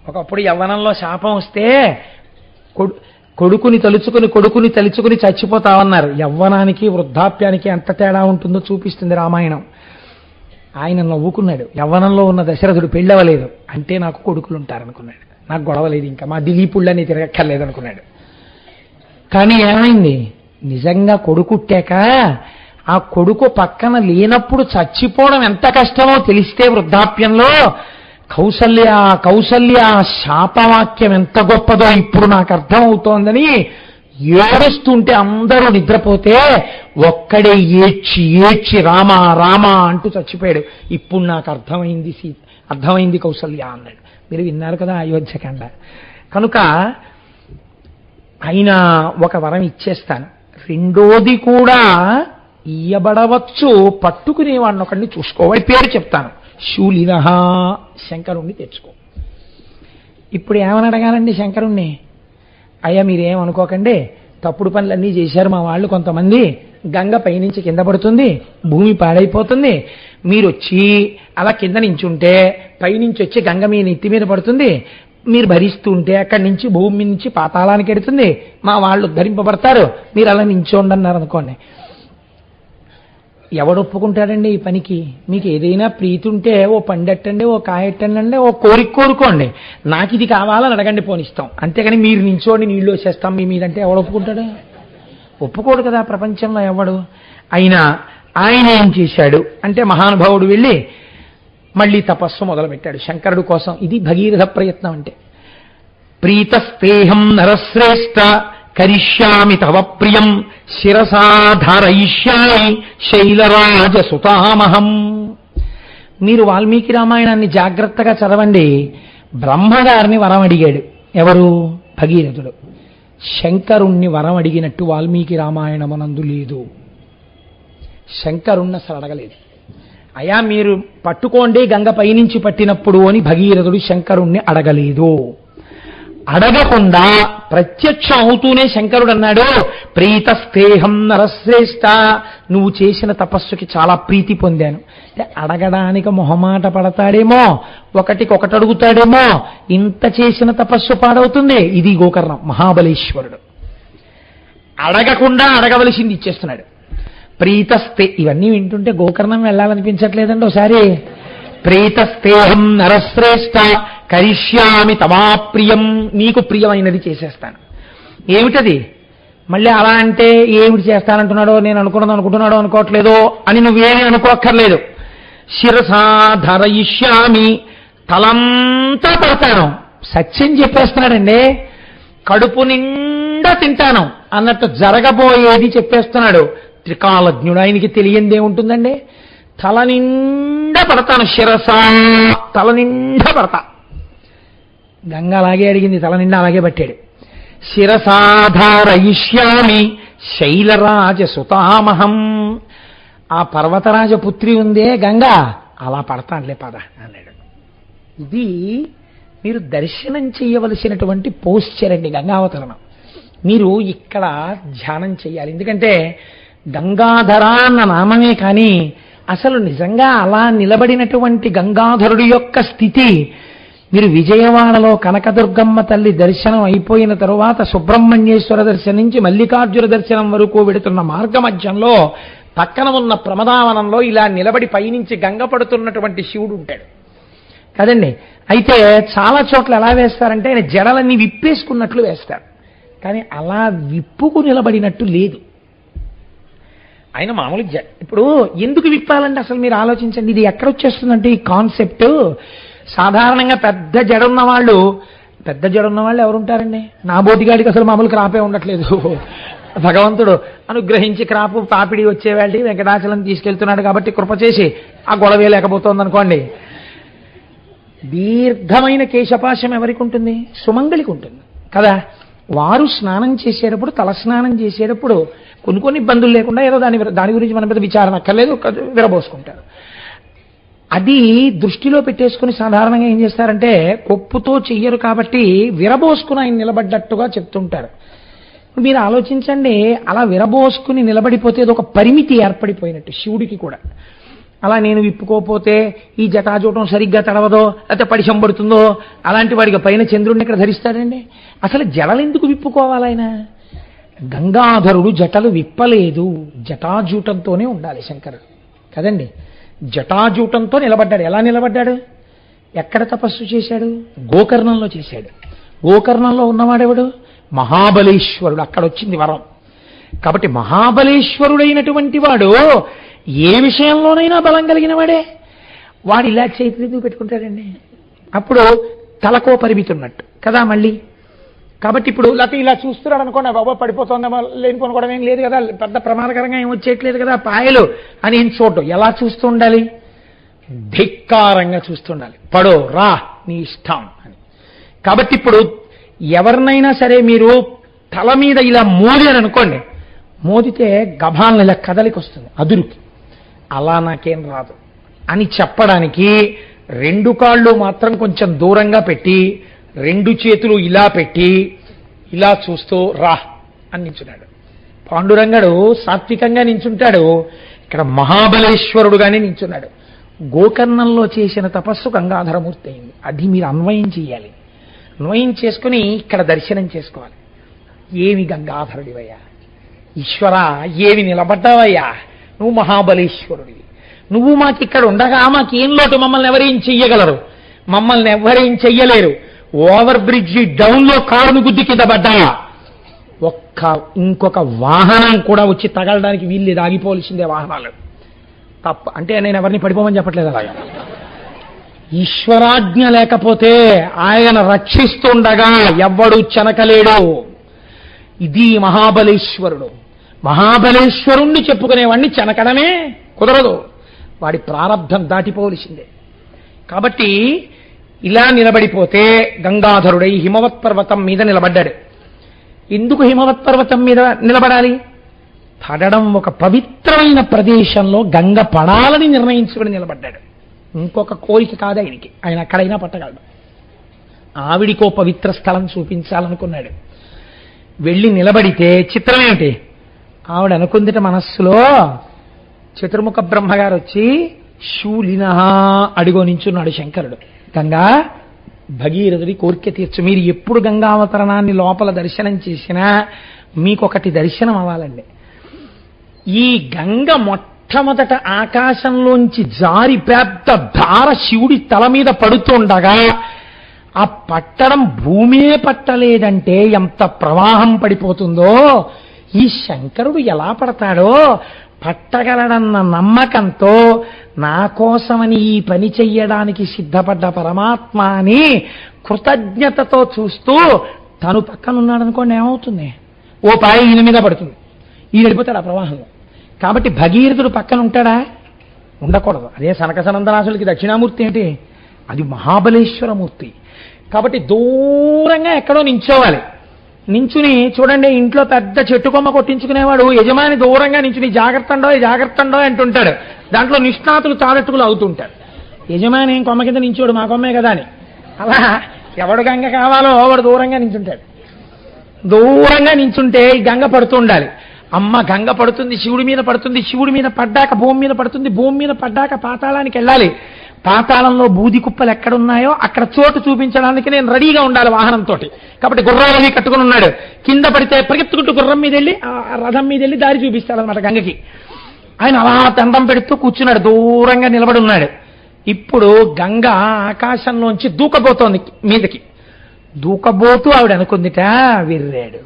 ఒకప్పుడు యవ్వనంలో శాపం వస్తే కొడుకుని తలుచుకుని చచ్చిపోతామన్నారు. యవ్వనానికి వృద్ధాప్యానికి ఎంత తేడా ఉంటుందో చూపిస్తుంది రామాయణం. ఆయన నవ్వుకున్నాడు. యవ్వనంలో ఉన్న దశరథుడు పెళ్ళవలేదు అంటే నాకు కొడుకులు ఉంటారనుకున్నాడు. నాకు గొడవలేదు, ఇంకా మా దిలీపుళ్ళని తిరగక్కర్లేదు అనుకున్నాడు. కానీ ఏమైంది, నిజంగా కొడుకుట్టాక ఆ కొడుకు పక్కన లేనప్పుడు చచ్చిపోవడం ఎంత కష్టమో తెలిస్తే వృద్ధాప్యంలో కౌసల్య శాపవాక్యం ఎంత గొప్పదో ఇప్పుడు నాకు అర్థం అవుతోందని ఏడుస్తుంటే అందరూ నిద్రపోతే ఒక్కడే ఏడ్చి రామా రామా అంటూ చచ్చిపోయాడు. ఇప్పుడు నాకు అర్థమైంది కౌసల్య అన్నాడు. మీరు విన్నారు కదా అయోధ్యకాండ. కనుక ఆయన ఒక వరం ఇచ్చేస్తాను, రెండోది కూడా ఇయ్యబడవచ్చు, పట్టుకునేవాడిని ఒకడిని చూసుకోవాలి, పేరు చెప్తాను, శూలిన శంకరుణ్ణి తెచ్చుకో. ఇప్పుడు ఏమని అడగాలండి శంకరుణ్ణి? అయ్యా మీరేమనుకోకండి, తప్పుడు పనులన్నీ చేశారు మా వాళ్ళు కొంతమంది, గంగ పైనుంచి కింద పడుతుంది, భూమి పాడైపోతుంది, మీరు వచ్చి అలా కింద నించుంటే పైనుంచి వచ్చి గంగ మీ నెత్తి మీద పడుతుంది, మీరు భరిస్తూ ఉంటే అక్కడి నుంచి భూమి నుంచి పాతాళానికి ఎడుతుంది, మా వాళ్ళు ఉద్ధరింపబడతారు, మీరు అలా నించోండి అన్నారు అనుకోండి. ఎవడు ఒప్పుకుంటాడండి ఈ పనికి? మీకు ఏదైనా ప్రీతి ఉంటే ఓ పండెట్టండి, ఓ కాయెట్టండి, ఓ కోరుకోండి, నాకు ఇది కావాలని అడగండి, పోనిస్తాం. అంతేగాని మీరు నించోండి నీళ్ళు వచ్చేస్తాం మీ మీదంటే ఎవడు ఒప్పుకుంటాడు? ఒప్పుకోడు కదా ప్రపంచంలో ఎవడు. అయినా ఆయన ఏం చేశాడు అంటే మహానుభావుడు వెళ్ళి మళ్ళీ తపస్సు మొదలుపెట్టాడు శంకరుడు కోసం. ఇది భగీరథ ప్రయత్నం అంటే. ప్రీతస్తేహం నరశ్రేష్ఠ కరిష్యామి తవ ప్రియం శిరసాధారయిష్యామి శైలరాజసుతామహం. మీరు వాల్మీకి రామాయణాన్ని జాగ్రత్తగా చదవండి. బ్రహ్మగారిని వరం అడిగాడు ఎవరు? భగీరథుడు. శంకరుణ్ణి వరం అడిగినట్టు వాల్మీకి రామాయణమనందు లేదు. శంకరుణ్ణి అసలు అడగలేదు. అయా మీరు పట్టుకోండి గంగ పైనుంచి పట్టినప్పుడు అని భగీరథుడు శంకరుణ్ణి అడగలేదు. అడగకుండా ప్రత్యక్షం అవుతూనే శంకరుడు అన్నాడు, ప్రీతస్తేహం నరశ్రేష్ఠ, నువ్వు చేసిన తపస్సుకి చాలా ప్రీతి పొందాను. అడగడానికి మొహమాట పడతాడేమో, ఒకటికొకటి అడుగుతాడేమో, ఇంత చేసిన తపస్సు పాడవుతుంది. ఇది గోకర్ణం మహాబలేశ్వరుడు. అడగకుండా అడగవలసింది ఇచ్చేస్తున్నాడు. ప్రీతస్తే, ఇవన్నీ వింటుంటే గోకర్ణం వెళ్ళాలనిపించట్లేదండి ఒకసారి. ప్రీతస్తేహం నరశ్రేష్ఠ కరిష్యామి తమాప్రియం, నీకు ప్రియమైనది చేసేస్తాను. ఏమిటది? మళ్ళీ అలా అంటే ఏమిటి చేస్తానంటున్నాడో, నేను అనుకుంటున్నాడో అనుకోవట్లేదో అని నువ్వేమీ అనుకోక్కర్లేదు. శిరసాధరయిష్యామి, తలంతా పడతాను, సత్యం చెప్పేస్తున్నాడండి. కడుపు నిండా తింటాను అన్నట్టు జరగబోయేది చెప్పేస్తున్నాడు. త్రికాలజ్ఞుడు, ఆయనకి తెలియందేముంటుందండి. తల నిండా పడతాను, శిరసా తల నిండా పడతా. గంగ అలాగే అడిగింది, తల నిండా అలాగే పట్టాడు. శిరసాధారయిష్యామి శైలరాజసుతామహం, ఆ పర్వతరాజ పుత్రి ఉందే గంగ, అలా పడతానులే పద అన్నాడు. ఇది మీరు దర్శనం చేయవలసినటువంటి పోస్చర్ అండి గంగావతరణం. మీరు ఇక్కడ ధ్యానం చేయాలి. ఎందుకంటే గంగాధర అన్న నామమే కానీ అసలు నిజంగా అలా నిలబడినటువంటి గంగాధరుడి యొక్క స్థితి మీరు విజయవాడలో కనకదుర్గమ్మ తల్లి దర్శనం అయిపోయిన తరువాత సుబ్రహ్మణ్యేశ్వర దర్శనం నుంచి మల్లికార్జున దర్శనం వరకు వెడుతున్న మార్గ మధ్యంలో పక్కన ఉన్న ప్రమదావనంలో ఇలా నిలబడి పైనుంచి గంగ పడుతున్నటువంటి శివుడు ఉంటాడు కదండి. అయితే చాలా చోట్ల ఎలా వేస్తారంటే ఆయన జడలన్నీ విప్పేసుకున్నట్లు వేస్తారు, కానీ అలా విప్పుకు నిలబడినట్టు లేదు. ఆయన మామూలు ఇప్పుడు ఎందుకు విప్పాలంటే అసలు మీరు ఆలోచించండి, ఇది ఎక్కడొచ్చేస్తుందంటే ఈ కాన్సెప్ట్. సాధారణంగా పెద్ద జడ ఉన్న వాళ్ళు ఎవరుంటారండి? నా బోటిగాడికి అసలు మామూలు క్రాపే ఉండట్లేదు. భగవంతుడు అనుగ్రహించి క్రాపు పాపిడి వచ్చేవాళ్ళకి వెంకటాచలం తీసుకెళ్తున్నాడు కాబట్టి కృప చేసి ఆ గొడవే లేకపోతుంది అనుకోండి. దీర్ఘమైన కేశపాశం ఎవరికి ఉంటుంది? సుమంగళికి ఉంటుంది కదా. వారు స్నానం చేసేటప్పుడు, తలస్నానం చేసేటప్పుడు కొన్ని ఇబ్బందులు లేకుండా ఏదో దాని గురించి మనం పెద్ద విచారణ అక్కర్లేదు, విరబోసుకుంటారు. అది దృష్టిలో పెట్టేసుకుని సాధారణంగా ఏం చేస్తారంటే కొప్పుతో చెయ్యరు కాబట్టి విరబోసుకుని ఆయన నిలబడ్డట్టుగా చెప్తుంటారు. మీరు ఆలోచించండి, అలా విరబోసుకుని నిలబడిపోతే అది ఒక పరిమితి ఏర్పడిపోయినట్టు శివుడికి కూడా. అలా నేను విప్పుకోపోతే ఈ జటాజూటం సరిగ్గా తడవదో లేకపోతే పడిశం పడుతుందో అలాంటి వాడికి పైన చంద్రుడిని ఇక్కడ ధరిస్తాడండి. అసలు జడలు ఎందుకు విప్పుకోవాలి ఆయన? గంగాధరుడు జటలు విప్పలేదు, జటాజూటంతోనే ఉండాలి శంకరుడు కదండి. జటాజూటంతో నిలబడ్డాడు. ఎలా నిలబడ్డాడు? ఎక్కడ తపస్సు చేశాడు? గోకర్ణంలో చేశాడు. గోకర్ణంలో ఉన్నవాడెవడు? మహాబలేశ్వరుడు. అక్కడ వచ్చింది వరం. కాబట్టి మహాబలేశ్వరుడైనటువంటి వాడు ఏ విషయంలోనైనా బలం కలిగిన వాడే. వాడు ఇలా చేతులు పెట్టుకుంటాడండి. అప్పుడు తలకో పరిమితి ఉన్నట్టు కదా మళ్ళీ. కాబట్టి ఇప్పుడు లేకపోతే ఇలా చూస్తున్నాడు అనుకోండి, బాబా పడిపోతుందా లేనిపోను కూడా ఏం లేదు కదా, పెద్ద ప్రమాదకరంగా ఏం వచ్చేయట్లేదు కదా పాయలు అని ఏం చూడటం. ఎలా చూస్తూ ఉండాలి? ధిక్కారంగా చూస్తుండాలి. పడో రా నీ ఇష్టం అని. కాబట్టి ఇప్పుడు ఎవరినైనా సరే మీరు తల మీద ఇలా మోదారనుకోండి, మోదితే గభాలను ఇలా కదలికి వస్తుంది అదురుకి. అలా నాకేం రాదు అని చెప్పడానికి రెండు కాళ్ళు మాత్రం కొంచెం దూరంగా పెట్టి రెండు చేతులు ఇలా పెట్టి ఇలా చూస్తూ రా అని నించున్నాడు. పాండురంగడు సాత్వికంగా నించుంటాడు, ఇక్కడ మహాబలేశ్వరుడుగానే నించున్నాడు. గోకర్ణంలో చేసిన తపస్సు గంగాధరమూర్తి అయింది. అది మీరు అన్వయం చేయాలి. అన్వయం చేసుకుని ఇక్కడ దర్శనం చేసుకోవాలి. ఏమి గంగాధరుడివయ్యా, ఈశ్వర ఏమి నిలబడ్డావయ్యా, నువ్వు మహాబలేశ్వరుడివి. నువ్వు మాకు ఇక్కడ ఉండగా మాకేం లోటు? మమ్మల్ని ఎవరేం చెయ్యగలరు? మమ్మల్ని ఎవరేం చెయ్యలేరు. ఓవర్ బ్రిడ్జి డౌన్లో కారును గుద్ది కింద పడ్డాయా, ఇంకొక వాహనం కూడా వచ్చి తగలడానికి వీళ్ళు ఆగిపోవలసిందే వాహనాలు తప్ప. అంటే నేను ఎవరిని పడిపోమని చెప్పట్లేదు. అలాగా ఈశ్వరాజ్ఞ లేకపోతే ఆయన రక్షిస్తుండగా ఎవ్వడు చెనకలేడు. ఇది మహాబలేశ్వరుడు. మహాబలేశ్వరుణ్ణి చెప్పుకునేవాడిని చెనకడమే కుదరదు. వాడి ప్రారంధం దాటిపోవలసిందే. కాబట్టి ఇలా నిలబడిపోతే గంగాధరుడై హిమవత్ పర్వతం మీద నిలబడ్డాడు. ఎందుకు హిమవత్ పర్వతం మీద నిలబడాలి? పడడం ఒక పవిత్రమైన ప్రదేశంలో గంగ పడాలని నిర్ణయించుకుని నిలబడ్డాడు. ఇంకొక కోరిక కాదు ఆయనకి. ఆయన అక్కడైనా పట్టగలడు. ఆవిడికో పవిత్ర స్థలం చూపించాలనుకున్నాడు. వెళ్ళి నిలబడితే చిత్రం ఏమిటి? ఆవిడ అనుకుందిట మనస్సులో, చతుర్ముఖ బ్రహ్మగారు వచ్చి శూలిన అడిగో నించున్నాడు శంకరుడు. గంగా భగీరథుడి కోరిక తీర్చు. మీరు ఎప్పుడు గంగావతరణాన్ని లోపల దర్శనం చేసినా మీకొకటి దర్శనం అవ్వాలండి. ఈ గంగ మొట్టమొదట ఆకాశంలోంచి జారి పెద్ద ధార శివుడి తల మీద పడుతుండగా ఆ పట్టడం భూమే పట్టలేదంటే ఎంత ప్రవాహం పడిపోతుందో, ఈ శంకరుడు ఎలా పడతాడో పట్టగలడన్న నమ్మకంతో నా కోసమని ఈ పని చెయ్యడానికి సిద్ధపడ్డ పరమాత్మ అని కృతజ్ఞతతో చూస్తూ తను పక్కనున్నాడనుకోండి, ఏమవుతుంది? ఓ పాయ ఈయన మీద పడుతుంది, ఈయన వెళ్ళిపోతాడు ఆ ప్రవాహంలో. కాబట్టి భగీరథుడు పక్కన ఉంటాడా? ఉండకూడదు. అదే సనక సనందనాసులకి దక్షిణామూర్తి ఏంటి? అది మహాబలేశ్వరమూర్తి. కాబట్టి దూరంగా ఎక్కడో నించోవాలి. నించుని చూడండి, ఇంట్లో పెద్ద చెట్టు కొమ్మ కొట్టించుకునేవాడు యజమాని దూరంగా నించుని జాగ్రత్త అంటుంటాడు. దాంట్లో నిష్ణాతులు తారెట్టుకులు అవుతుంటారు. యజమాని కొమ్మ కింద నించోడు, మా కొమ్మే కదా అని. అలా ఎవడు గంగ కావాలో వాడు దూరంగా నించుంటాడు. దూరంగా నించుంటే ఈ గంగ పడుతూ ఉండాలి. అమ్మ గంగ పడుతుంది, శివుడి మీద పడుతుంది, శివుడి మీద పడ్డాక భూమి మీద పడుతుంది, భూమి మీద పడ్డాక పాతాళానికి వెళ్ళాలి. పాతాళంలో బూది కుప్పలు ఎక్కడున్నాయో అక్కడ చోటు చూపించడానికి నేను రెడీగా ఉండాలి వాహనంతో. కాబట్టి గుర్రాలని కట్టుకుని ఉన్నాడు. కింద పడితే పరిగెత్తుకుంటూ గుర్రం మీద వెళ్ళి ఆ రథం మీద వెళ్ళి దారి చూపిస్తాడనమాట గంగకి. ఆయన అలా దండం పెడుతూ కూర్చున్నాడు, దూరంగా నిలబడి ఉన్నాడు. ఇప్పుడు గంగ ఆకాశంలోంచి దూకబోతోంది మీదకి. దూకబోతూ ఆవిడ అనుకుందిట, విర్రాడు.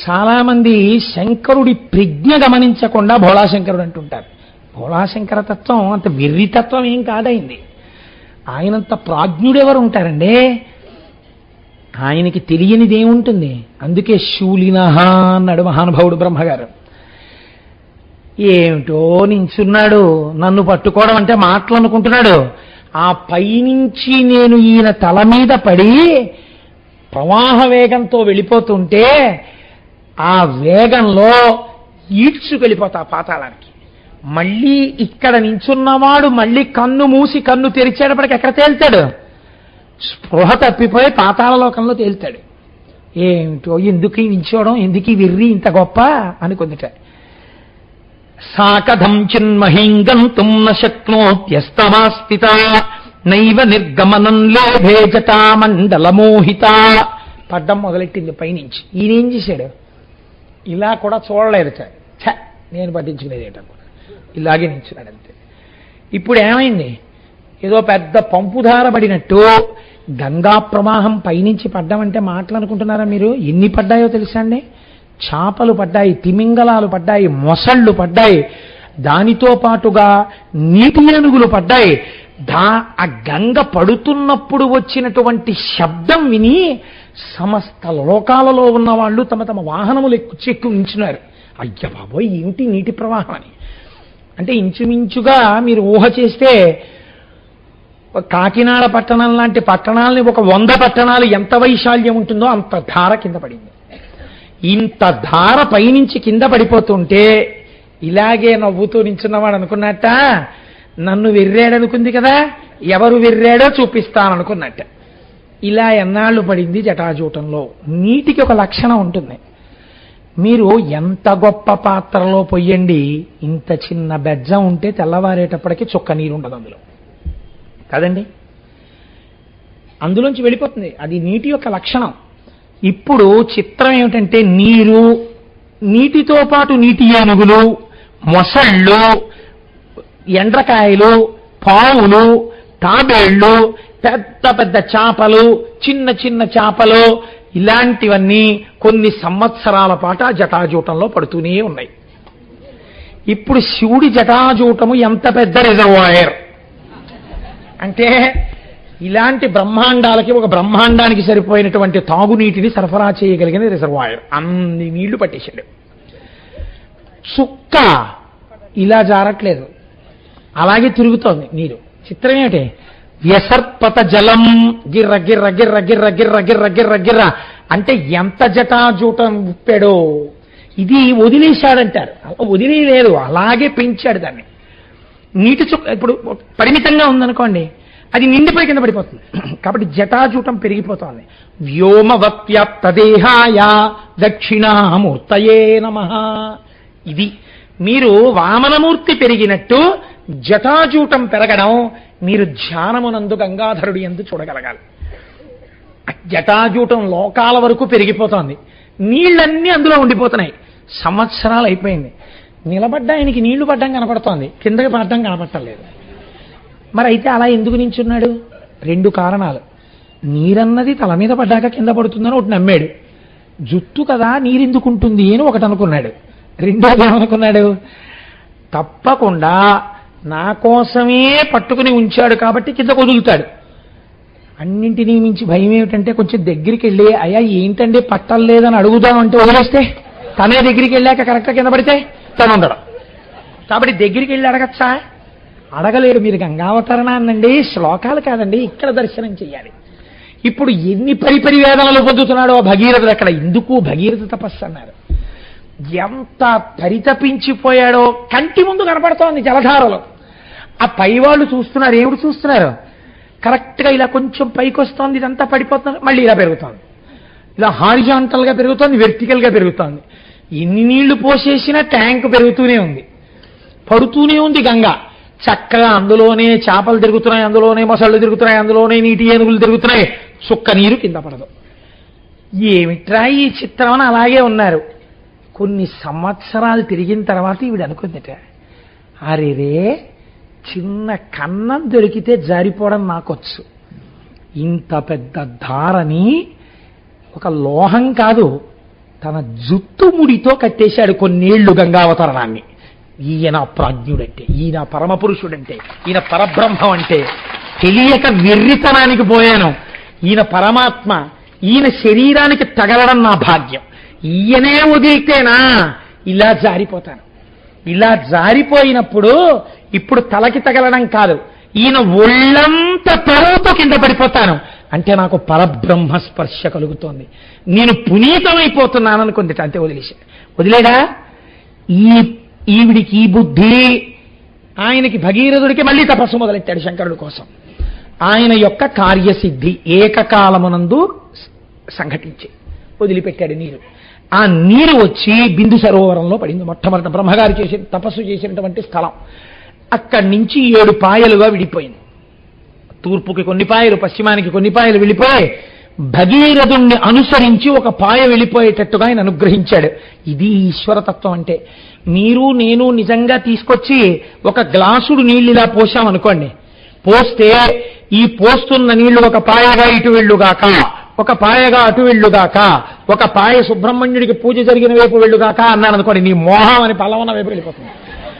చాలా మంది శంకరుడి ప్రజ్ఞ గమనించకుండా భోళాశంకరుడు అంటుంటారు. భోళాశంకర తత్వం అంత వెర్రితత్వం ఏం కాదైంది. ఆయనంత ప్రాజ్ఞుడెవరు ఉంటారండి? ఆయనకి తెలియనిది ఏముంటుంది? అందుకే శూలినహ అన్నాడు మహానుభావుడు బ్రహ్మగారు. ఏమిటో నించున్నాడు, నన్ను పట్టుకోవడం అంటే మాటలు అనుకుంటున్నాడు. ఆ పైనుంచి నేను ఈయన తల మీద పడి ప్రవాహ వేగంతో వెళ్ళిపోతుంటే ఆ వేగంలో ఈడ్చుకెళ్ళిపోతా పాతాళానికి. మళ్ళీ ఇక్కడ నించున్నవాడు మళ్ళీ కన్ను మూసి కన్ను తెరిచేటప్పటికి ఎక్కడ తేల్తాడు? స్పృహ తప్పిపోయి పాతాళలోకంలో తేల్తాడు. ఏమిటో ఎందుకు నించోవడం, ఎందుకు వెర్రి ఇంత గొప్ప అనుకుందిట. సాకథం చిన్మహీం గంతుం న శక్నోత్యస్తమాస్థిత నైవ నిర్గమనం లేభే జటామండలమోహిత. పడ్డం మొదలెట్టింది పైనుంచి. ఈయనేం చేశాడు? ఇలా కూడా చూడలేదు. నేను పట్టించుకునేది ఏంటనుకున్నాడు, ఇలాగే నించున్నాడు అంతే. ఇప్పుడు ఏమైంది? ఏదో పెద్ద పంపుధార పడినట్టు గంగా ప్రవాహం పైనుంచి పడ్డామంటే మాటలు అనుకుంటున్నారా మీరు? ఎన్ని పడ్డాయో తెలుసా అండి? చేపలు పడ్డాయి, తిమింగలాలు పడ్డాయి, మొసళ్ళు పడ్డాయి, దానితో పాటుగా నీటి ఏనుగులు పడ్డాయి. ఆ గంగ పడుతున్నప్పుడు వచ్చినటువంటి శబ్దం విని సమస్త లోకాలలో ఉన్న వాళ్ళు తమ తమ వాహనములు చెక్కు ఉంచున్నారు. అయ్య బాబోయ్, ఏమిటి నీటి ప్రవాహం అని. అంటే ఇంచుమించుగా మీరు ఊహ చేస్తే కాకినాడ పట్టణం లాంటి పట్టణాలని ఒక 100 పట్టణాలు ఎంత వైశాల్యం ఉంటుందో అంత ధార కింద పడింది. ఇంత ధార పైనుంచి కింద పడిపోతుంటే ఇలాగే నవ్వుతూ నించున్నవాడు అనుకున్నట్ట, నన్ను వెర్రాడనుకుంది కదా, ఎవరు వెర్రాడో చూపిస్తాననుకున్నట్ట. ఇలా ఎన్నాళ్ళు పడింది జటాజూటంలో. నీటికి ఒక లక్షణం ఉంటుంది. మీరు ఎంత గొప్ప పాత్రలో పొయ్యండి, ఇంత చిన్న బెజ్జం ఉంటే తెల్లవారేటప్పటికి చుక్క నీరు ఉండదు అందులో, కదండి. అందులోంచి వెళ్ళిపోతుంది. అది నీటి యొక్క లక్షణం. ఇప్పుడు చిత్రం ఏమిటంటే నీరు, నీటితో పాటు నీటి ఏనుగులు, మొసళ్ళు, ఎండ్రకాయలు, పావులు, తాబేళ్లు, పెద్ద పెద్ద చేపలు, చిన్న చిన్న చేపలు, ఇలాంటివన్నీ కొన్ని సంవత్సరాల పాటు ఆ జటాజూటంలో పడుతూనే ఉన్నాయి. ఇప్పుడు శివుడి జటాజూటము ఎంత పెద్ద రిజర్వాయర్ అంటే, ఇలాంటి బ్రహ్మాండాలకి ఒక బ్రహ్మాండానికి సరిపోయినటువంటి తాగునీటిని సరఫరా చేయగలిగిన రిజర్వాయర్. అన్ని నీళ్లు పట్టేశాడు. చుక్క ఇలా జారట్లేదు, అలాగే తిరుగుతోంది నీరు. చిత్రం ఏమిటి? వ్యసర్పత జలం గిర్ర గిర్ర గిర్ర గిర్ర గిర్ర గిర్ర గిర్ర గిర్ర అంటే ఎంత జటాజూటం ఉప్పాడో. ఇది వదిలేశాడంటారు. వదిలేదు, అలాగే పెంచాడు దాన్ని. నీటి చుక్క ఇప్పుడు పరిమితంగా ఉందనుకోండి, అది నిండిపోయి కింద పడిపోతుంది. కాబట్టి జటాజూటం పెరిగిపోతోంది. వ్యోమవత్యాప్తదేహాయ దక్షిణామూర్తయే నమః. ఇది మీరు వామనమూర్తి పెరిగినట్టు జటాజూటం పెరగడం మీరు ధ్యానమునందు గంగాధరుడి యందు చూడగలగాలి. జటాజూటం లోకాల వరకు పెరిగిపోతోంది. నీళ్ళన్నీ అందులో ఉండిపోతున్నాయి. సంవత్సరాలు అయిపోయింది. నిలబడ్డా ఆయనకి నీళ్లు పడ్డం కనపడుతోంది, కిందకి పడ్డం కనపడలేదు. మరి అయితే అలా ఎందుకు నించున్నాడు? 2 కారణాలు. నీరన్నది తల మీద పడ్డాక కింద పడుతుందని ఒకటి నమ్మాడు. జుట్టు కదా నీరెందుకుంటుంది అని ఒకటి అనుకున్నాడు. రెండోది ఏమనుకున్నాడు? తప్పకుండా నా కోసమే పట్టుకుని ఉంచాడు కాబట్టి కింద వదులుతాడు. అన్నింటినీ మించి భయం ఏమిటంటే, కొంచెం దగ్గరికి వెళ్ళి అయ్యా ఏంటండి పట్టలేదని అడుగుదామంటే వదిలేస్తే, తనే దగ్గరికి వెళ్ళాక కరెక్ట్గా కింద పడితే తను ఉండడం. కాబట్టి దగ్గరికి వెళ్ళి అడగచ్చా? అడగలేడు. మీరు గంగావతరణాన్నండి, శ్లోకాలు కాదండి, ఇక్కడ దర్శనం చెయ్యాలి. ఇప్పుడు ఎన్ని పరిపరి వేదనలు పొందుతున్నాడో భగీరథుడు అక్కడ. ఎందుకు భగీరథ తపస్సు అన్నారు. ఎంత పరితపించిపోయాడో కంటి ముందు కనపడుతోంది జలధారలో. ఆ పైవాళ్ళు చూస్తున్నారు. ఏమిటి చూస్తున్నారు? కరెక్ట్గా ఇలా కొంచెం పైకి వస్తోంది, ఇదంతా పడిపోతుంది, మళ్ళీ ఇలా పెరుగుతోంది. ఇలా హారిజాంటల్గా పెరుగుతోంది, వెర్టికల్గా పెరుగుతోంది. ఎన్ని నీళ్లు పోసేసినా ట్యాంక్ పెరుగుతూనే ఉంది, పడుతూనే ఉంది గంగ. చక్కగా అందులోనే చేపలు తిరుగుతున్నాయి, అందులోనే మొసళ్ళు తిరుగుతున్నాయి, అందులోనే నీటి ఏనుగులు తిరుగుతున్నాయి. చుక్క నీరు కింద పడదు. ఏమిట్రా ఈ చిత్రం అని అలాగే ఉన్నారు. కొన్ని సంవత్సరాలు తిరిగిన తర్వాత ఈవిడ అనుకుందిట, అరేరే చిన్న కన్నం దొరికితే జారిపోవడం నాకొచ్చు. ఇంత పెద్ద ధారని ఒక లోహం కాదు, తన జుట్టు ముడితో కట్టేశాడు కొన్నేళ్లు గంగావతరణాన్ని. ఈయన ప్రాజ్ఞుడంటే, ఈయన పరమపురుషుడంటే, ఈయన పరబ్రహ్మం అంటే తెలియక వెర్రితనానికి పోయాను. ఈయన పరమాత్మ, ఈయన శరీరానికి తగలడం నా భాగ్యం. ఈయనే వదిలితేనా ఇలా జారిపోతాను. ఇలా జారిపోయినప్పుడు ఇప్పుడు తలకి తగలడం కాదు, ఈయన ఒళ్ళంత తరువుతో కింద పడిపోతాను. అంటే నాకు పరబ్రహ్మ స్పర్శ కలుగుతోంది, నేను పునీతమైపోతున్నాను అనుకుంది. అంతే వదిలేడా? ఈవిడికి ఈ బుద్ధి. ఆయనకి భగీరథుడికి మళ్ళీ తపస్సు మొదలెట్టాడు శంకరుడి కోసం. ఆయన యొక్క కార్యసిద్ధి ఏకకాలమునందు సంఘటించి వదిలిపెట్టాడు నీరు. ఆ నీరు వచ్చి బిందు సరోవరంలో పడింది. మొట్టమొదట బ్రహ్మగారు చేసి తపస్సు చేసినటువంటి స్థలం. అక్కడి నుంచి 7 పాయలుగా విడిపోయింది. తూర్పుకి కొన్ని పాయలు, పశ్చిమానికి కొన్ని పాయలు వెళ్ళిపోయి భగీరథుణ్ణి అనుసరించి ఒక పాయ వెళ్ళిపోయేటట్టుగా ఆయన అనుగ్రహించాడు. ఇది ఈశ్వరతత్వం అంటే. మీరు నేను నిజంగా తీసుకొచ్చి ఒక గ్లాసుడు నీళ్ళు ఇలా పోసామనుకోండి, పోస్తే ఈ పోస్తున్న నీళ్లు ఒక పాయగా ఇటు వెళ్ళుగాక, ఒక పాయగా అటు వెళ్ళుగాక, ఒక పాయ సుబ్రహ్మణ్యుడికి పూజ జరిగిన వైపు వెళ్ళుగాక అన్నాను అనుకోండి, నీ మోహం అని పలవన వైపు వెళ్ళిపోతుంది.